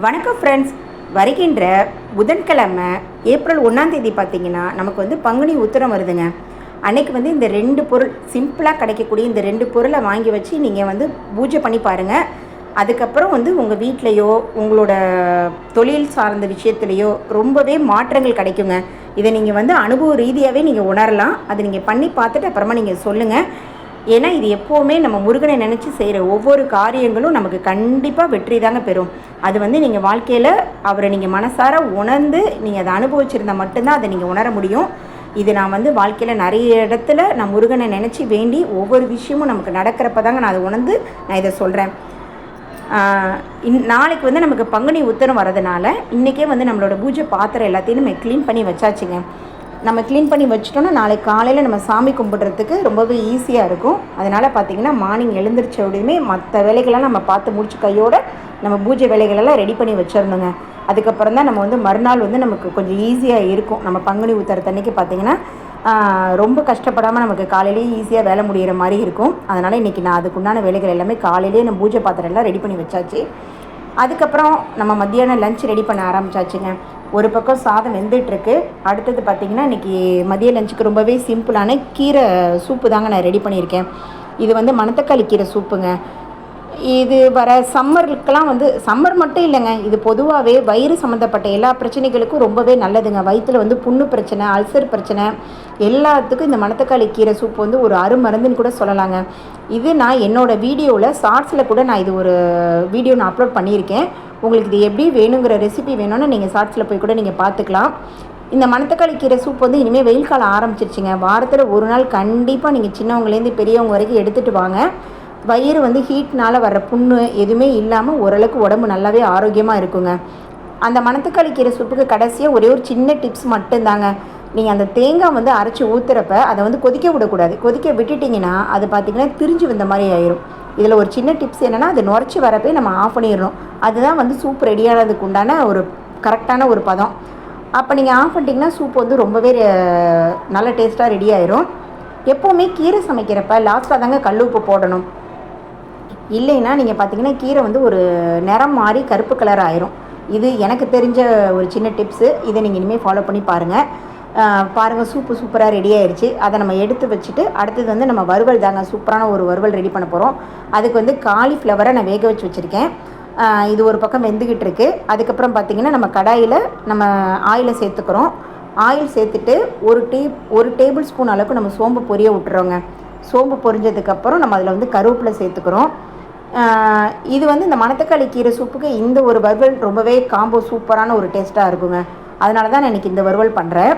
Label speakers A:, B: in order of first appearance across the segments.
A: வணக்கம் ஃப்ரெண்ட்ஸ். வருகின்ற புதன்கிழமை ஏப்ரல் 1 பார்த்திங்கன்னா நமக்கு வந்து பங்குனி உத்திரம் வருதுங்க. அன்றைக்கி வந்து இந்த 2 பொருள் சிம்பிளாக கிடைக்கக்கூடிய இந்த 2 பொருளை வாங்கி வச்சு நீங்கள் வந்து பூஜை பண்ணி பாருங்கள். அதுக்கப்புறம் வந்து உங்கள் வீட்லேயோ உங்களோட தொழில் சார்ந்த விஷயத்துலேயோ ரொம்பவே மாற்றங்கள் கிடைக்குங்க. இதை நீங்கள் வந்து அனுபவ ரீதியாகவே நீங்கள் உணரலாம். அதை நீங்கள் பண்ணி பார்த்துட்டு அப்புறமா நீங்கள் சொல்லுங்கள். ஏன்னா இது எப்போவுமே நம்ம முருகனை நினச்சி செய்கிற ஒவ்வொரு காரியங்களும் நமக்கு கண்டிப்பாக வெற்றி தாங்க பெறும். அது வந்து நீங்கள் வாழ்க்கையில் அவரை நீங்கள் மனசார உணர்ந்து நீங்கள் அதை அனுபவிச்சிருந்தால் மட்டும்தான் அதை நீங்கள் உணர முடியும். இது நான் வந்து வாழ்க்கையில் நிறைய இடத்துல நான் முருகனை நினச்சி வேண்டி ஒவ்வொரு விஷயமும் நமக்கு நடக்கிறப்ப தாங்க நான் அதை உணர்ந்து நான் இதை சொல்கிறேன். நாளைக்கு வந்து நமக்கு பங்குனி உத்திரம் வரதுனால இன்றைக்கே வந்து நம்மளோட பூஜை பாத்திரம் எல்லாத்தையும் நம்ம க்ளீன் பண்ணி வச்சாச்சுங்க. நம்ம க்ளீன் பண்ணி வச்சிட்டோன்னா நாளைக்கு காலையில் நம்ம சாமி கும்பிட்றதுக்கு ரொம்பவே ஈஸியாக இருக்கும். அதனால் பார்த்திங்கன்னா மார்னிங் எழுந்திரிச்ச உடனே மற்ற வேலைகளெல்லாம் நம்ம பார்த்து முடிச்சு கையோடு நம்ம பூஜை வேலைகளெல்லாம் ரெடி பண்ணி வச்சிடணுங்க. அதுக்கப்புறம் தான் நம்ம வந்து மறுநாள் வந்து நமக்கு கொஞ்சம் ஈஸியாக இருக்கும். நம்ம பங்குனி உத்திரத்தன்னைக்கு பார்த்திங்கன்னா ரொம்ப கஷ்டப்படாமல் நமக்கு காலையிலேயே ஈஸியாக வேலை முடிகிற மாதிரி இருக்கும். அதனால் இன்றைக்கி நான் அதுக்குண்டான வேலைகள் எல்லாமே காலையிலேயே நம்ம பூஜை பாத்திரம் எல்லாம் ரெடி பண்ணி வச்சாச்சு. அதுக்கப்புறம் நம்ம மத்தியானம் லஞ்ச் ரெடி பண்ண ஆரம்பித்தாச்சுங்க. ஒரு பக்கம் சாதம் வெந்துட்டுருக்கு. அடுத்தது பார்த்திங்கன்னா இன்றைக்கி மதிய லஞ்சுக்கு ரொம்பவே சிம்பிளான கீரை சூப்பு தாங்க நான் ரெடி பண்ணியிருக்கேன். இது வந்து மணத்தக்காளி கீரை சூப்புங்க. இது வர சம்மருக்கெலாம் வந்து சம்மர் மட்டும் இல்லைங்க, இது பொதுவாகவே வயிறு சம்மந்தப்பட்ட எல்லா பிரச்சனைகளுக்கும் ரொம்பவே நல்லதுங்க. வயிற்றில் வந்து புண்ணு பிரச்சனை, அல்சர் பிரச்சனை எல்லாத்துக்கும் இந்த மணத்தக்காளி கீரை சூப் வந்து ஒரு அருமருந்துன்னு கூட சொல்லலாங்க. இது நான் என்னோடய வீடியோவில் ஷார்ட்ஸில் கூட நான் இது ஒரு வீடியோ நான் அப்லோட் பண்ணியிருக்கேன். உங்களுக்கு இது எப்படி வேணுங்கிற ரெசிபி வேணும்னு நீங்கள் ஷார்ட்ஸில் போய் கூட நீங்கள் பார்த்துக்கலாம். இந்த மணத்தக்காளி கீரை சூப் வந்து இனிமேல் வெயில் காலம் ஆரம்பிச்சிருச்சுங்க. வாரத்தில் ஒரு நாள் கண்டிப்பாக நீங்கள் சின்னவங்கலேருந்து பெரியவங்க வரைக்கும் எடுத்துகிட்டு வாங்க. வயிறு வந்து ஹீட்னால் வர்ற புண்ணு எதுவுமே இல்லாமல் ஓரளவுக்கு உடம்பு நல்லாவே ஆரோக்கியமாக இருக்குங்க. அந்த மணத்தக்காளி கீரை சூப்புக்கு கடைசியாக ஒரே ஒரு சின்ன டிப்ஸ் மட்டும்தாங்க. நீங்கள் அந்த தேங்காய் வந்து அரைச்சி ஊற்றுறப்ப அதை வந்து கொதிக்க விடக்கூடாது. கொதிக்க விட்டுட்டிங்கன்னா அது பார்த்திங்கன்னா திரிஞ்சு வந்த மாதிரி ஆயிரும். இதில் ஒரு சின்ன டிப்ஸ் என்னென்னா அது நுரைச்சி வரப்பே நம்ம ஆஃப் பண்ணிடணும். அதுதான் வந்து சூப் ரெடியானதுக்கு உண்டான ஒரு கரெக்டான ஒரு பதம். அப்போ நீங்கள் ஆஃப் பண்ணிட்டீங்கன்னா சூப் வந்து ரொம்பவே நல்ல டேஸ்ட்டாக ரெடி ஆயிரும். எப்போவுமே கீரை சமைக்கிறப்ப லாஸ்ட்டாக தாங்க கல் உப்பு போடணும். இல்லைன்னா நீங்கள் பார்த்தீங்கன்னா கீரை வந்து ஒரு நிறம் மாறி கருப்பு கலர் ஆயிரும். இது எனக்கு தெரிஞ்ச ஒரு சின்ன டிப்ஸு. இதை நீங்கள் இனிமேல் ஃபாலோ பண்ணி பாருங்கள். சூப்பு சூப்பராக ரெடி ஆயிடுச்சு. அதை நம்ம எடுத்து வச்சுட்டு அடுத்தது வந்து நம்ம வறுவல் தாங்க, சூப்பரான ஒரு வறுவல் ரெடி பண்ண போகிறோம். அதுக்கு வந்து காலிஃப்ளவரை நான் வேக வச்சு வச்சுருக்கேன். இது ஒரு பக்கம் வெந்துக்கிட்டு இருக்குது. அதுக்கப்புறம் பார்த்திங்கன்னா நம்ம கடாயில் நம்ம ஆயிலை சேர்த்துக்கிறோம். ஆயில் சேர்த்துட்டு ஒரு டேபிள் ஸ்பூன் அளவுக்கு நம்ம சோம்பு பொரிய விட்டுறோங்க. சோம்பு பொரிஞ்சதுக்கப்புறம் நம்ம அதில் வந்து கருவேப்பிலை சேர்த்துக்கிறோம். இது வந்து இந்த மணத்தக்காளி கீரை சூப்புக்கு இந்த ஒரு வறுவல் ரொம்பவே காம்போ சூப்பரான ஒரு டேஸ்ட்டாக இருக்குங்க. அதனால தான் நான் இன்றைக்கி இந்த வறுவல் பண்ணுறேன்.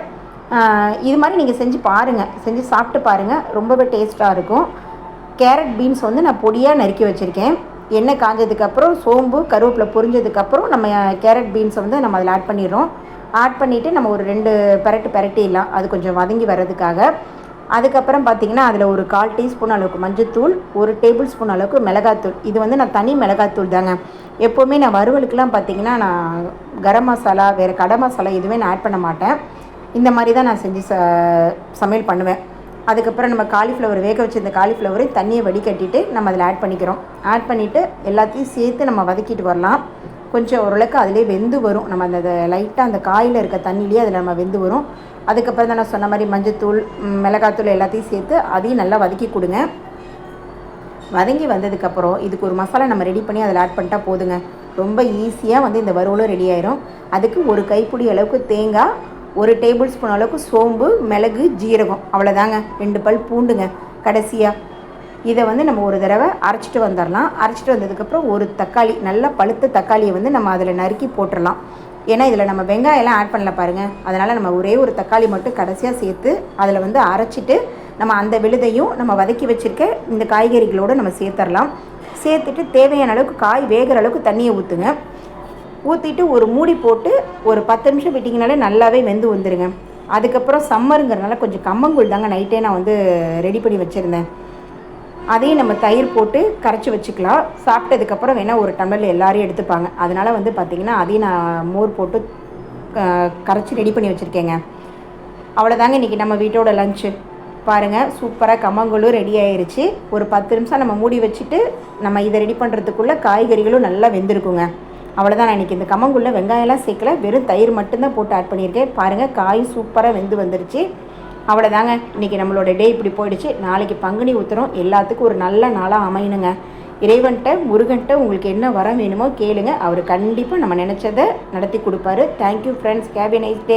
A: இது மாதிரி நீங்கள் செஞ்சு பாருங்கள், செஞ்சு சாப்பிட்டு பாருங்கள், ரொம்பவே டேஸ்ட்டாக இருக்கும். கேரட் பீன்ஸ் வந்து நான் பொடியாக நறுக்கி வச்சுருக்கேன். எண்ணெய் காஞ்சதுக்கப்புறம் சோம்பு கருவேப்பிலை பொரிஞ்சதுக்கப்புறம் நம்ம கேரட் பீன்ஸை வந்து நம்ம அதில் ஆட் பண்ணிடுறோம். ஆட் பண்ணிவிட்டு நம்ம ஒரு 2 பெரட்டிடலாம், அது கொஞ்சம் வதங்கி வர்றதுக்காக. அதுக்கப்புறம் பார்த்திங்கன்னா அதில் ஒரு 1/4 டீஸ்பூன் அளவுக்கு மஞ்சள்தூள், 1 டேபிள் ஸ்பூன் அளவுக்கு மிளகாத்தூள். இது வந்து நான் தனி மிளகாத்தூள் தாங்க. எப்போவுமே நான் வறுவலுக்கெலாம் பார்த்திங்கன்னா நான் கரம் மசாலா வேறு கடை மசாலா எதுவுமே நான் ஆட் பண்ண மாட்டேன். இந்த மாதிரி தான் நான் செஞ்சு சமையல் பண்ணுவேன். அதுக்கப்புறம் நம்ம காலிஃப்ளவர் வேக வச்சு இந்த காலிஃப்ளவரை தண்ணியை வடிகட்டிட்டு நம்ம அதில் ஆட் பண்ணிக்கிறோம். ஆட் பண்ணிவிட்டு எல்லாத்தையும் சேர்த்து நம்ம வதக்கிட்டு வரலாம். கொஞ்சம் ஓரளவுக்கு அதிலே வெந்து வரும். நம்ம அந்த லைட்டாக அந்த காயில் இருக்க தண்ணியிலே அதில் நம்ம வெந்து வரும். அதுக்கப்புறம் தான் நான் சொன்ன மாதிரி மஞ்சத்தூள் மிளகாத்தூள் எல்லாத்தையும் சேர்த்து அதையும் நல்லா வதக்கி கொடுங்க. வதங்கி வந்ததுக்கப்புறம் இதுக்கு ஒரு மசாலா நம்ம ரெடி பண்ணி அதில் ஆட் பண்ணிட்டா போதுங்க. ரொம்ப ஈஸியாக வந்து இந்த வறுவலும் ரெடி ஆயிரும். அதுக்கு ஒரு கைப்பிடி அளவுக்கு தேங்காய், 1 டேபிள் ஸ்பூன் அளவுக்கு சோம்பு, மிளகு, ஜீரகம், அவ்வளோதாங்க. 2 பல் பூண்டுங்க. கடைசியாக இதை வந்து நம்ம ஒரு தடவை அரைச்சிட்டு வந்துடலாம். அரைச்சிட்டு வந்ததுக்கப்புறம் ஒரு தக்காளி, நல்லா பழுத்த தக்காளியை வந்து நம்ம அதில் நறுக்கி போட்டுடலாம். ஏன்னா இதில் நம்ம வெங்காயம்லாம் ஆட் பண்ணல பாருங்கள். அதனால் நம்ம ஒரே ஒரு தக்காளி மட்டும் கடைசியாக சேர்த்து அதில் வந்து அரைச்சிட்டு நம்ம அந்த விழுதையும் நம்ம வதக்கி வச்சுருக்க இந்த காய்கறிகளோடு நம்ம சேர்த்துடலாம். சேர்த்துட்டு தேவையான அளவுக்கு காய் வேகிற அளவுக்கு தண்ணியை ஊற்றுங்க. ஊற்றிட்டு ஒரு மூடி போட்டு ஒரு 10 நிமிஷம் விட்டிங்கனாலே நல்லாவே வெந்து வந்துடுங்க. அதுக்கப்புறம் சம்மருங்கிறதுனால கொஞ்சம் கம்மங்கூழ் தாங்க நைட்டே நான் வந்து ரெடி பண்ணி வச்சுருந்தேன். அதையும் நம்ம தயிர் போட்டு கரைச்சி வச்சுக்கலாம். சாப்பிட்டதுக்கப்புறம் வேணால் ஒரு டம்ளரில் எல்லோரையும் எடுத்துப்பாங்க. அதனால் வந்து பார்த்திங்கன்னா அதையும் நான் மோர் போட்டு கரைச்சி ரெடி பண்ணி வச்சுருக்கேங்க. அவ்வளோதாங்க இன்றைக்கி நம்ம வீட்டோட லஞ்சு. பாருங்கள், சூப்பராக கம்மங்கூழும் ரெடி ஆயிடுச்சு. ஒரு 10 நிமிஷம் நம்ம மூடி வச்சுட்டு நம்ம இதை ரெடி பண்ணுறதுக்குள்ளே காய்கறிகளும் நல்லா வெந்திருக்குங்க. அவ்வளோதான். நான் இன்றைக்கி இந்த கம்மங்குள்ள வெங்காயம்லாம் சேர்க்கல, வெறும் தயிர் மட்டும்தான் போட்டு ஆட் பண்ணியிருக்கேன். பாருங்கள் காய் சூப்பராக வெந்து வந்துருச்சு. அவ்வளோதாங்க, இன்றைக்கி நம்மளோட டே இப்படி போயிடுச்சு. நாளைக்கு பங்குனி உத்திரம், எல்லாத்துக்கும் ஒரு நல்ல நாளாக அமையணுங்க. இறைவன்கிட்ட முருகன்கிட்ட உங்களுக்கு என்ன வர வேணுமோ கேளுங்க, அவர் கண்டிப்பாக நம்ம நினச்சதை நடத்தி கொடுப்பாரு. Thank you friends, have a nice day.